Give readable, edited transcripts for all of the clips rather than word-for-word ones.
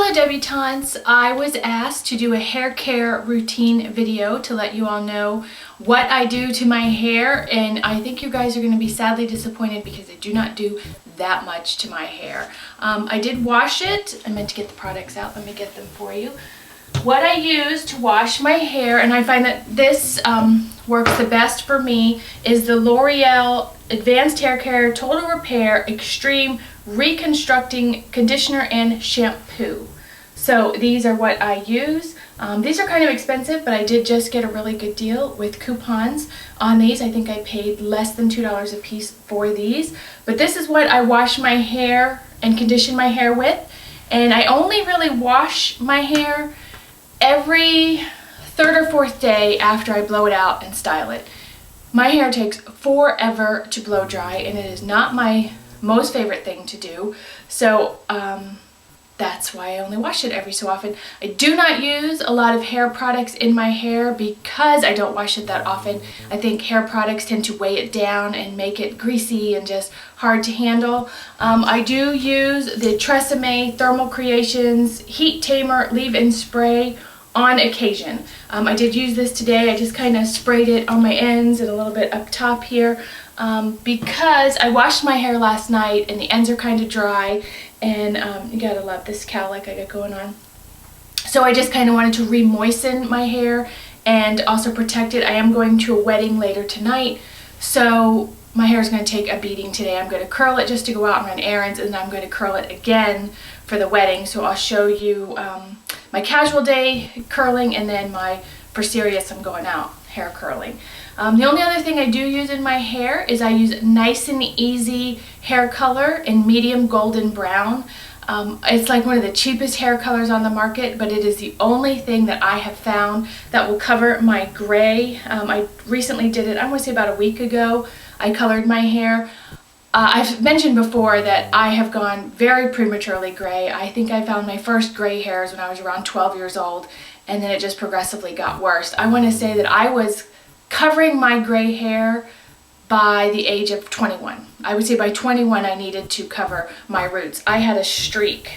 Hello debutantes, I was asked to do a hair care routine video to let you all know what I do to my hair, and I think you guys are going to be sadly disappointed because I do not do that much to my hair. I did wash it. I meant to get the products out. Let me get them for you. What I use to wash my hair, and I find that this works the best for me, is the L'Oreal Advanced Hair Care Total Repair Extreme Reconstructing Conditioner and Shampoo. So these are what I use. These are kind of expensive, but I did just get a really good deal with coupons on these. I think I paid less than $2 a piece for these. But this is what I wash my hair and condition my hair with. And I only really wash my hair every third or fourth day after I blow it out and style it. My hair takes forever to blow dry, and it is not my most favorite thing to do. So that's why I only wash it every so often. I do not use a lot of hair products in my hair because I don't wash it that often. I think hair products tend to weigh it down and make it greasy and just hard to handle. I do use the Tresemme Thermal Creations Heat Tamer Leave-In Spray on occasion. I did use this today. I just kind of sprayed it on my ends and a little bit up top here because I washed my hair last night and the ends are kind of dry, and you gotta love this cowlick I got going on. So I just kind of wanted to re-moisten my hair and also protect it. I am going to a wedding later tonight, so my hair is going to take a beating today. I'm going to curl it just to go out and run errands, and then I'm going to curl it again for the wedding. So I'll show you my casual day curling, and then my for serious I'm going out hair curling. The only other thing I do use in my hair is I use Nice and Easy hair color in medium golden brown. It's like one of the cheapest hair colors on the market, but it is the only thing that I have found that will cover my gray. I recently did it, I want to say about a week ago. I colored my hair. I've mentioned before that I have gone very prematurely gray. I think I found my first gray hairs when I was around 12 years old, and then it just progressively got worse. I want to say that I was covering my gray hair by the age of 21. I would say by 21 I needed to cover my roots. I had a streak,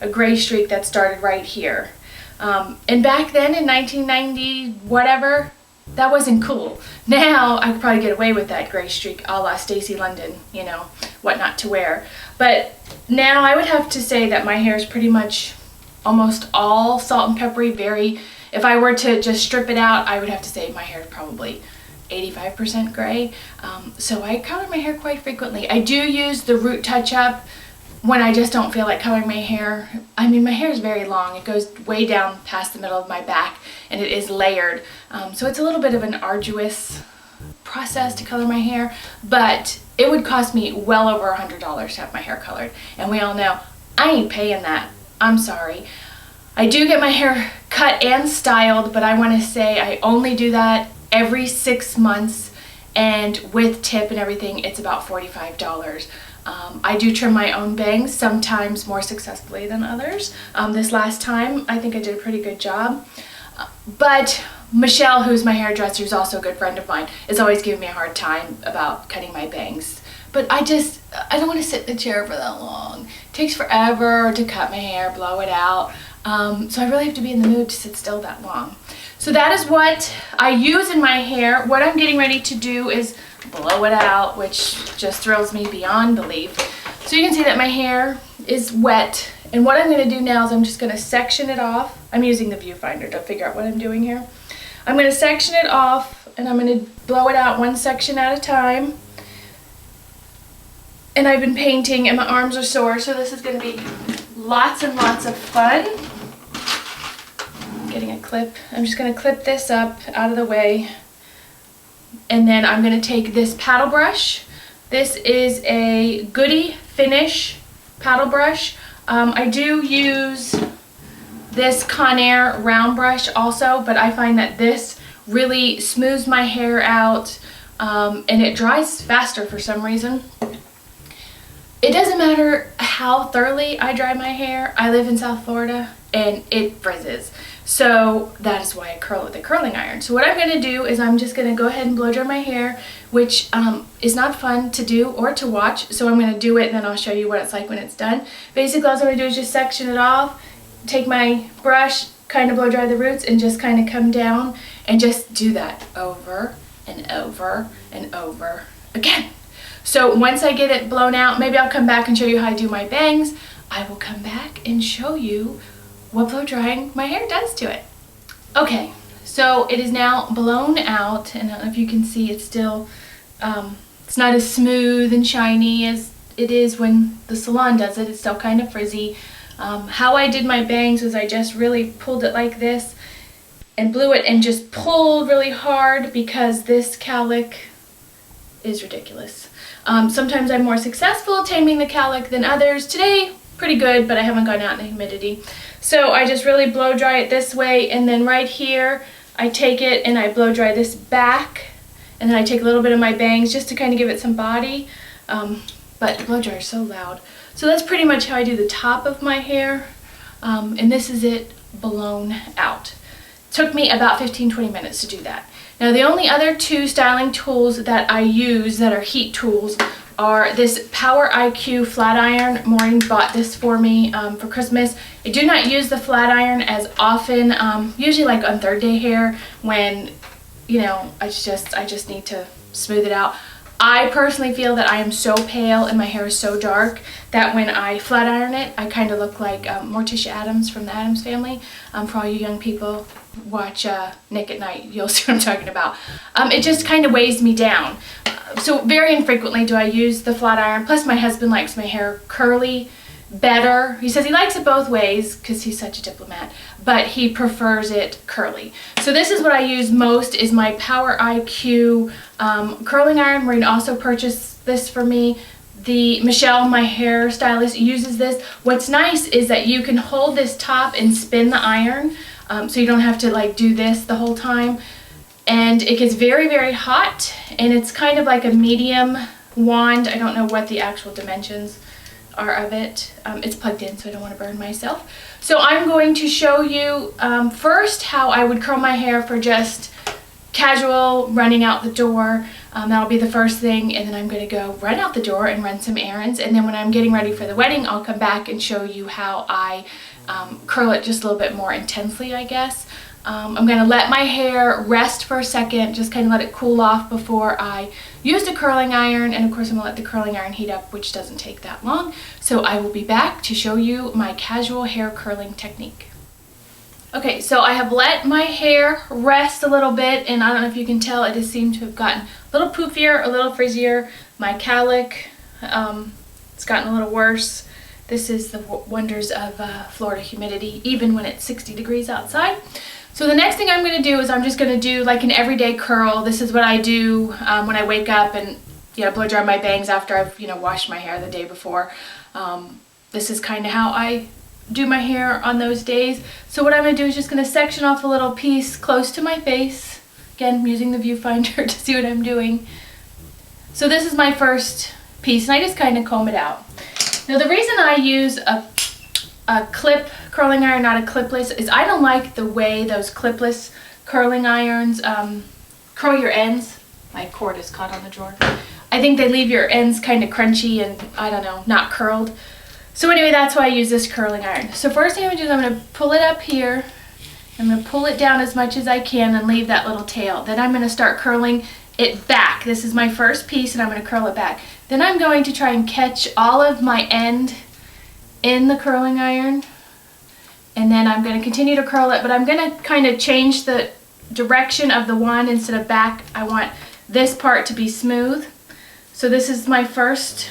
a gray streak that started right here. And back then in 1990 whatever, that wasn't cool. Now I could probably get away with that gray streak a la Stacey London, you know, what not to wear. But now I would have to say that my hair is pretty much almost all salt and peppery. If I were to just strip it out, I would have to say my hair is probably 85% gray. So I color my hair quite frequently. I do use the root touch-up when I just don't feel like coloring my hair. I mean, my hair is very long. It goes way down past the middle of my back, and it is layered. So it's a little bit of an arduous process to color my hair, but it would cost me well over $100 to have my hair colored. And we all know I ain't paying that. I'm sorry. I do get my hair cut and styled, but I want to say I only do that every 6 months, and with tip and everything, it's about $45. I do trim my own bangs, sometimes more successfully than others. This last time, I think I did a pretty good job. But Michelle, who's my hairdresser, who's also a good friend of mine, is always giving me a hard time about cutting my bangs. But I don't want to sit in the chair for that long. It takes forever to cut my hair, blow it out. So I really have to be in the mood to sit still that long. So that is what I use in my hair. What I'm getting ready to do is blow it out, which just thrills me beyond belief. So you can see that my hair is wet. And what I'm going to do now is I'm just going to section it off. I'm using the viewfinder to figure out what I'm doing here. I'm going to section it off, and I'm going to blow it out one section at a time. And I've been painting and my arms are sore, so this is going to be lots and lots of fun. Getting a clip. I'm just going to clip this up out of the way, and then I'm going to take this paddle brush. This is a Goody Finish paddle brush. I do use this Conair round brush also, but I find that this really smooths my hair out, and it dries faster for some reason. It doesn't matter how thoroughly I dry my hair. I live in South Florida and it frizzes. So that is why I curl with a curling iron. So what I'm going to do is I'm just going to go ahead and blow dry my hair, which is not fun to do or to watch. So I'm going to do it, and then I'll show you what it's like when it's done. Basically all I'm going to do is just section it off take my brush, kind of blow dry the roots, and just kind of come down and just do that over and over and over again. So once I get it blown out, maybe I'll come back and show you how I do my bangs. I will come back and show you what blow drying my hair does to it. Okay, so it is now blown out, and I don't know if you can see, it's still, it's not as smooth and shiny as it is when the salon does it. It's still kind of frizzy. How I did my bangs was I just really pulled it like this and blew it and just pulled really hard because this cowlick is ridiculous. Sometimes I'm more successful taming the cowlick than others. Today, pretty good, but I haven't gone out in the humidity. So I just really blow dry it this way, and then right here I take it and I blow dry this back, and then I take a little bit of my bangs just to kind of give it some body. But the blow dryer is so loud. So that's pretty much how I do the top of my hair, and this is it blown out. It took me about 15-20 minutes to do that. Now the only other two styling tools that I use that are heat tools are this Power IQ flat iron. Maureen bought this for me for Christmas. I do not use the flat iron as often, usually like on third day hair when, you know, I just need to smooth it out. I personally feel that I am so pale and my hair is so dark that when I flat iron it, I kind of look like Morticia Addams from the Addams Family. For all you young people, watch Nick at Night, you'll see what I'm talking about. It just kind of weighs me down. So very infrequently do I use the flat iron. Plus my husband likes my hair curly better. He says he likes it both ways because he's such a diplomat, but he prefers it curly. So this is what I use most, is my Power IQ curling iron. Maureen also purchased this for me. Michelle, my hairstylist, uses this. What's nice is that you can hold this top and spin the iron, so you don't have to like do this the whole time. And it gets very, very hot, and it's kind of like a medium wand. I don't know what the actual dimensions are of it. It's plugged in, so I don't want to burn myself. So I'm going to show you first how I would curl my hair for just casual running out the door. That'll be the first thing, and then I'm going to go run out the door and run some errands, and then when I'm getting ready for the wedding, I'll come back and show you how I curl it just a little bit more intensely, I guess. I'm going to let my hair rest for a second, just kind of let it cool off before I use the curling iron, and of course I'm going to let the curling iron heat up, which doesn't take that long. So I will be back to show you my casual hair curling technique. Okay, so I have let my hair rest a little bit, and I don't know if you can tell, it has seemed to have gotten a little poofier, a little frizzier. My cowlick, it's gotten a little worse. This is the wonders of Florida humidity, even when it's 60 degrees outside. So the next thing I'm going to do is I'm just going to do like an everyday curl. This is what I do when I wake up and blow dry my bangs after I've washed my hair the day before. This is kind of how I do my hair on those days. So what I'm going to do is just going to section off a little piece close to my face. Again, I'm using the viewfinder to see what I'm doing. So this is my first piece, and I just kind of comb it out. Now the reason I use a clip curling iron, not a clipless, is I don't like the way those clipless curling irons curl your ends. My cord is caught on the drawer. I think they leave your ends kind of crunchy and, I don't know, not curled. So anyway, that's why I use this curling iron. So first thing I'm going to do is I'm going to pull it up here. I'm going to pull it down as much as I can and leave that little tail. Then I'm going to start curling it back. This is my first piece, and I'm going to curl it back. Then I'm going to try and catch all of my end in the curling iron, and then I'm going to continue to curl it, but I'm going to kind of change the direction of the wand. Instead of back, I want this part to be smooth. So this is my first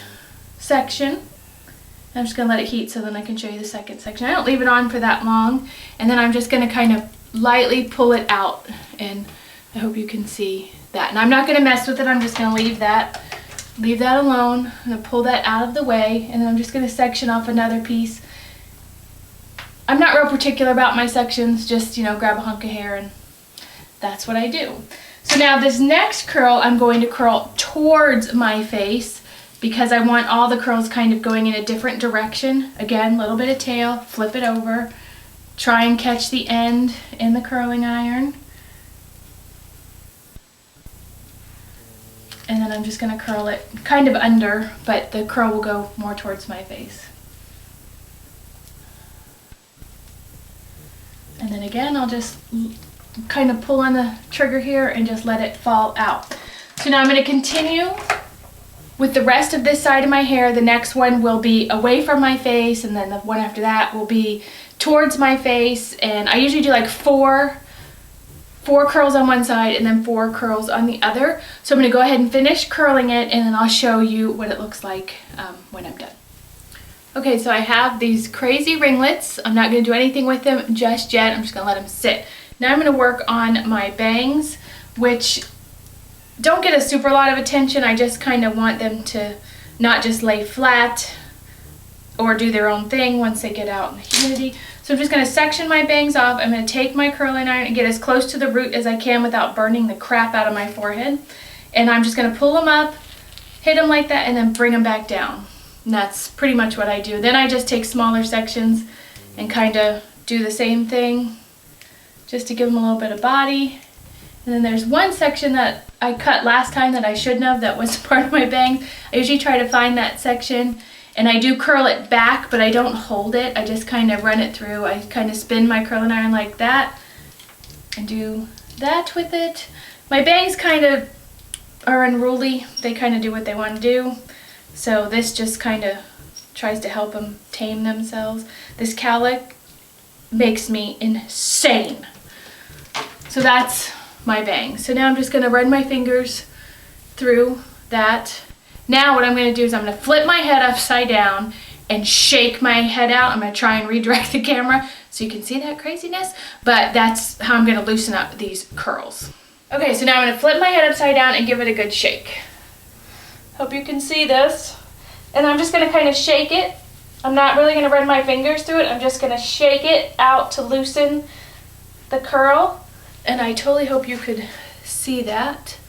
section. I'm just going to let it heat so then I can show you the second section. I don't leave it on for that long, and then I'm just going to kind of lightly pull it out, and I hope you can see that. And I'm not going to mess with it. I'm just going to leave that alone. I'm going to pull that out of the way, and then I'm just going to section off another piece. I'm not real particular about my sections, just grab a hunk of hair, and that's what I do. So now this next curl, I'm going to curl towards my face because I want all the curls kind of going in a different direction. Again, a little bit of tail, flip it over, try and catch the end in the curling iron. And then I'm just going to curl it kind of under, but the curl will go more towards my face. then again, I'll just kind of pull on the trigger here and just let it fall out. So now I'm going to continue with the rest of this side of my hair. The next one will be away from my face, and then the one after that will be towards my face. And I usually do like four curls on one side and then 4 curls on the other. So I'm going to go ahead and finish curling it, and then I'll show you what it looks like when I'm done. Okay, so I have these crazy ringlets. I'm not going to do anything with them just yet. I'm just going to let them sit. Now I'm going to work on my bangs, which don't get a super lot of attention. I just kind of want them to not just lay flat or do their own thing once they get out in the humidity. So I'm just going to section my bangs off. I'm going to take my curling iron and get as close to the root as I can without burning the crap out of my forehead. And I'm just going to pull them up, hit them like that, and then bring them back down. And that's pretty much what I do. Then I just take smaller sections and kind of do the same thing just to give them a little bit of body. And then there's one section that I cut last time that I shouldn't have, that was part of my bangs. I usually try to find that section, and I do curl it back, but I don't hold it. I just kind of run it through. I kind of spin my curling iron like that and do that with it. My bangs kind of are unruly. They kind of do what they want to do. So this just kind of tries to help them tame themselves. This cowlick makes me insane. So that's my bangs. So now I'm just going to run my fingers through that. Now what I'm going to do is I'm going to flip my head upside down and shake my head out. I'm going to try and redirect the camera so you can see that craziness, but that's how I'm going to loosen up these curls. Okay, so now I'm going to flip my head upside down and give it a good shake. Hope you can see this. And I'm just going to kind of shake it. I'm not really going to run my fingers through it. I'm just going to shake it out to loosen the curl. And I totally hope you could see that.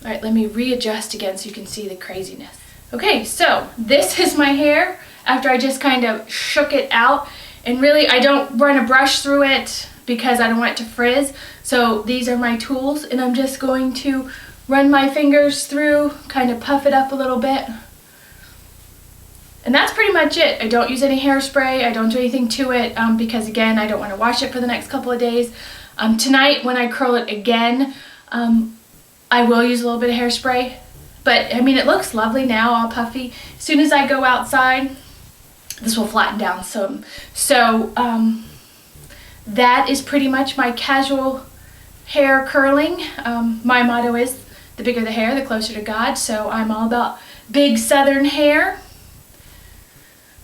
All right, let me readjust again so you can see the craziness. Okay, so this is my hair after I just kind of shook it out. And really, I don't run a brush through it because I don't want it to frizz. So these are my tools, and I'm just going to run my fingers through, kind of puff it up a little bit. And that's pretty much it. I don't use any hairspray. I don't do anything to it because, again, I don't want to wash it for the next couple of days. Tonight, when I curl it again, I will use a little bit of hairspray. But, I mean, it looks lovely now, all puffy. As soon as I go outside, this will flatten down some. So, that is pretty much my casual hair curling. My motto is, the bigger the hair, the closer to God. So, I'm all about big southern hair.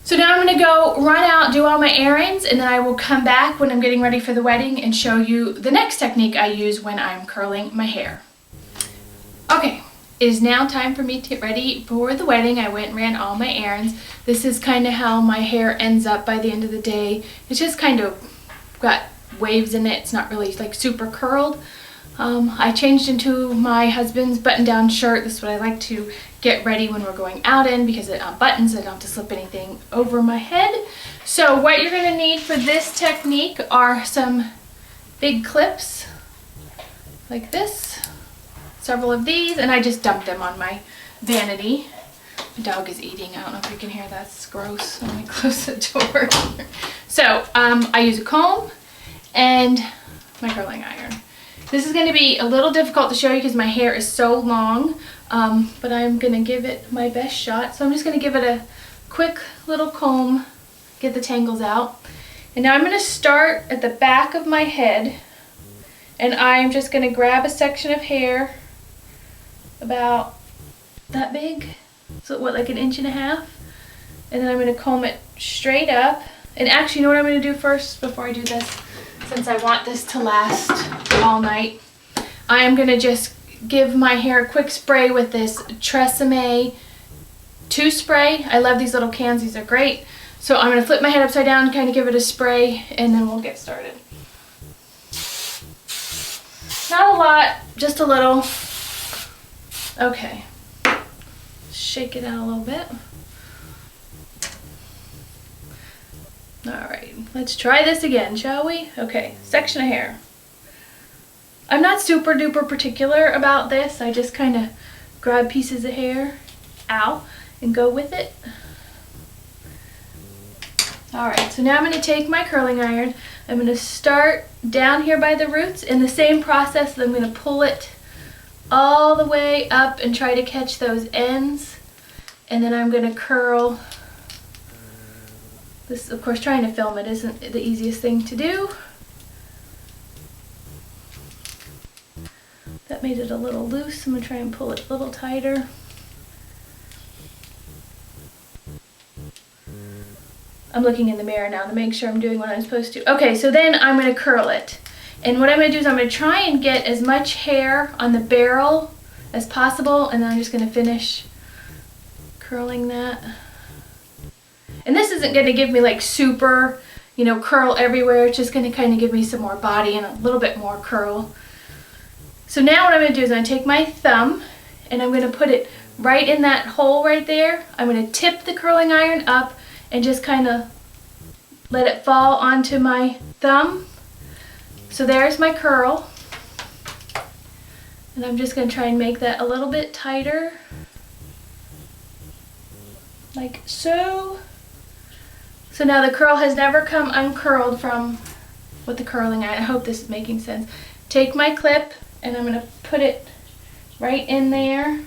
So now I'm going to go run out, do all my errands, and then I will come back when I'm getting ready for the wedding and show you the next technique I use when I'm curling my hair. Okay, it is now time for me to get ready for the wedding. I went and ran all my errands. This is kind of how my hair ends up by the end of the day. It's just kind of got waves in it. It's not really like super curled. I changed into my husband's button-down shirt. This is what I like to get ready when we're going out in because it buttons. I don't have to slip anything over my head. So what you're going to need for this technique are some big clips like this, several of these, and I just dumped them on my vanity. My dog is eating. I don't know if you can hear that. It's gross. Let me close the door. So I use a comb and my curling iron. This is going to be a little difficult to show you because my hair is so long, but I'm going to give it my best shot. So I'm just going to give it a quick little comb, get the tangles out. And now I'm going to start at the back of my head, and I'm just going to grab a section of hair about that big, so what, like 1.5 inches, and then I'm going to comb it straight up. And actually, you know what I'm going to do first before I do this? Since I want this to last all night, I am going to just give my hair a quick spray with this Tresemme 2 spray. I love these little cans. These are great. So I'm going to flip my head upside down, kind of give it a spray, and then we'll get started. Not a lot, just a little. Okay. Shake it out a little bit. Alright, let's try this again, shall we? Okay, section of hair. I'm not super duper particular about this. I just kind of grab pieces of hair, ow, and go with it. Alright, so now I'm going to take my curling iron. I'm going to start down here by the roots in the same process. I'm going to pull it all the way up and try to catch those ends. And then I'm going to curl. This, of course, trying to film it isn't the easiest thing to do. That made it a little loose. I'm going to try and pull it a little tighter. I'm looking in the mirror now to make sure I'm doing what I'm supposed to. Okay, so then I'm going to curl it. And what I'm going to do is I'm going to try and get as much hair on the barrel as possible, and then I'm just going to finish curling that. And this isn't going to give me like super, you know, curl everywhere. It's just going to kind of give me some more body and a little bit more curl. So now what I'm going to do is I'm going to take my thumb and I'm going to put it right in that hole right there. I'm going to tip the curling iron up and just kind of let it fall onto my thumb. So there's my curl. And I'm just going to try and make that a little bit tighter. Like so. So now the curl has never come uncurled from with the curling iron. I hope this is making sense. Take my clip and I'm going to put it right in there.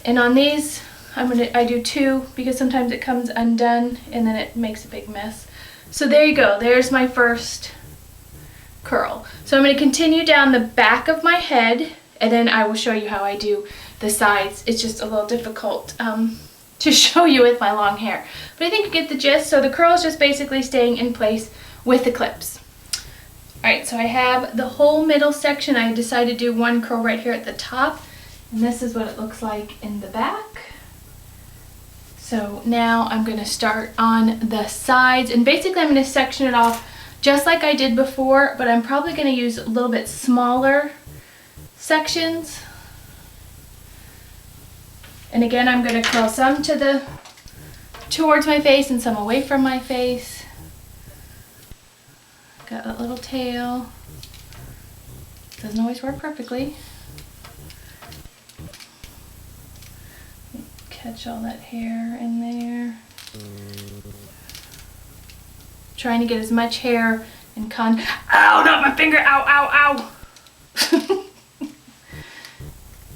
And on these, I do two because sometimes it comes undone and then it makes a big mess. So there you go. There's my first curl. So I'm going to continue down the back of my head and then I will show you how I do the sides. It's just a little difficult to show you with my long hair. But I think you get the gist. So the curl is just basically staying in place with the clips. Alright, so I have the whole middle section. I decided to do one curl right here at the top. And this is what it looks like in the back. So now I'm going to start on the sides, and basically I'm going to section it off just like I did before, but I'm probably going to use a little bit smaller sections. And again, I'm going to curl some towards my face and some away from my face. Got a little tail. Doesn't always work perfectly. Catch all that hair in there. Trying to get as much hair and ow, not my finger, ow, ow, ow.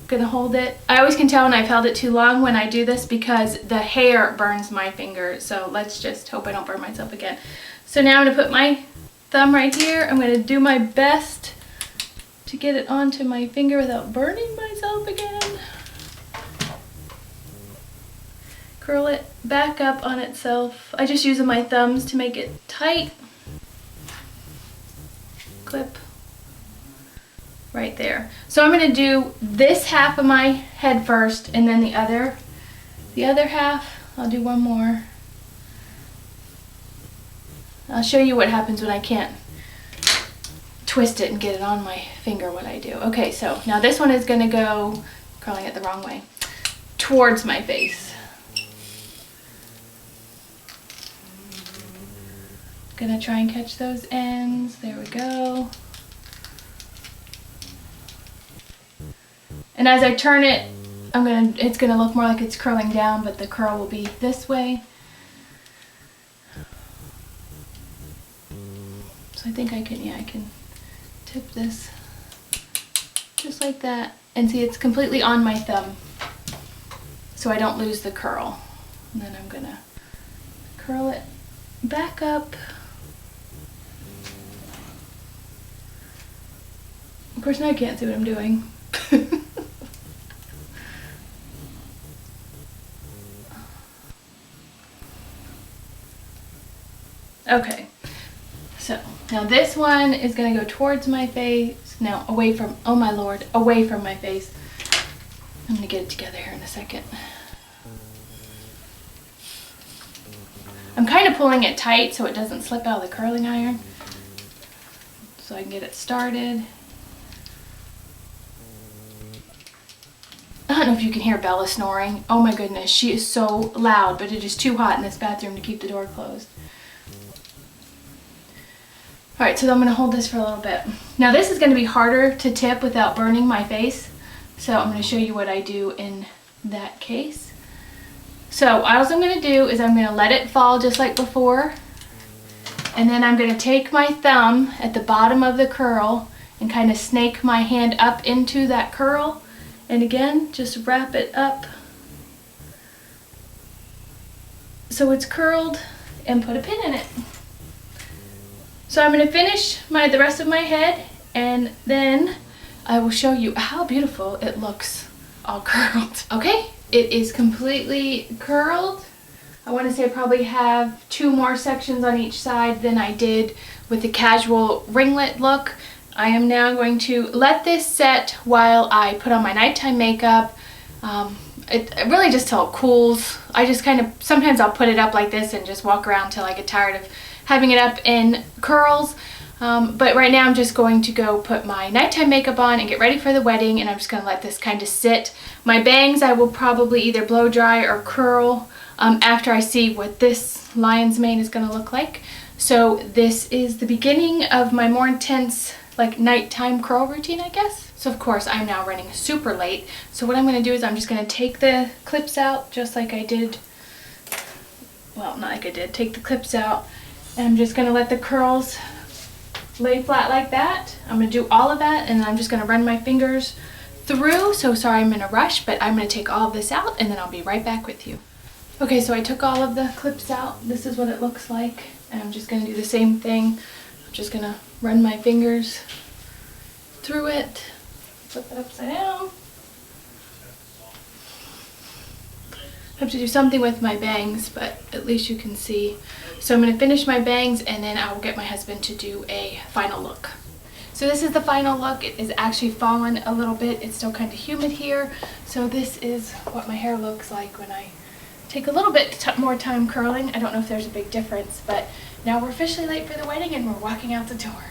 Gonna hold it. I always can tell when I've held it too long when I do this because the hair burns my finger. So let's just hope I don't burn myself again. So now I'm gonna put my thumb right here. I'm gonna do my best to get it onto my finger without burning myself again. Curl it back up on itself. I just use my thumbs to make it tight. Clip right there. So I'm going to do this half of my head first, and then the other half, I'll do one more. I'll show you what happens when I can't twist it and get it on my finger, what I do. Okay, so now this one is going to go, curling it the wrong way, towards my face. Gonna try and catch those ends. There we go. And as I turn it, it's gonna look more like it's curling down, but the curl will be this way. So I think I can tip this just like that. And see, it's completely on my thumb, so I don't lose the curl. And then I'm gonna curl it back up. Of course, now I can't see what I'm doing. Okay, so now this one is going to go towards my face. Now away from, oh my lord, away from my face. I'm going to get it together here in a second. I'm kind of pulling it tight so it doesn't slip out of the curling iron, so I can get it started. I don't know if you can hear Bella snoring. Oh my goodness, she is so loud, but it is too hot in this bathroom to keep the door closed. Alright, so I'm going to hold this for a little bit. Now this is going to be harder to tip without burning my face, so I'm going to show you what I do in that case. So all I'm going to do is I'm going to let it fall just like before. And then I'm going to take my thumb at the bottom of the curl and kind of snake my hand up into that curl. And again, just wrap it up so it's curled and put a pin in it. So I'm going to finish the rest of my head, and then I will show you how beautiful it looks all curled. Okay, it is completely curled. I want to say I probably have 2 more sections on each side than I did with the casual ringlet look. I am now going to let this set while I put on my nighttime makeup. It really just till it cools. I just kind of, sometimes I'll put it up like this and just walk around till I get tired of having it up in curls. But right now I'm just going to go put my nighttime makeup on and get ready for the wedding, and I'm just going to let this kind of sit. My bangs I will probably either blow dry or curl after I see what this lion's mane is going to look like. So this is the beginning of my more intense like nighttime curl routine, I guess. So of course I'm now running super late. So what I'm going to do is I'm just going to take the clips out just like I did. Well, not like I did. Take the clips out, and I'm just going to let the curls lay flat like that. I'm going to do all of that, and then I'm just going to run my fingers through. So sorry I'm in a rush, but I'm going to take all of this out and then I'll be right back with you. Okay, so I took all of the clips out. This is what it looks like, and I'm just going to do the same thing. I'm just going to run my fingers through it, flip it upside down. I have to do something with my bangs, but at least you can see. So I'm going to finish my bangs, and then I will get my husband to do a final look. So this is the final look. It is actually fallen a little bit. It's still kind of humid here. So this is what my hair looks like when I take a little bit more time curling. I don't know if there's a big difference, but now we're officially late for the wedding and we're walking out the door.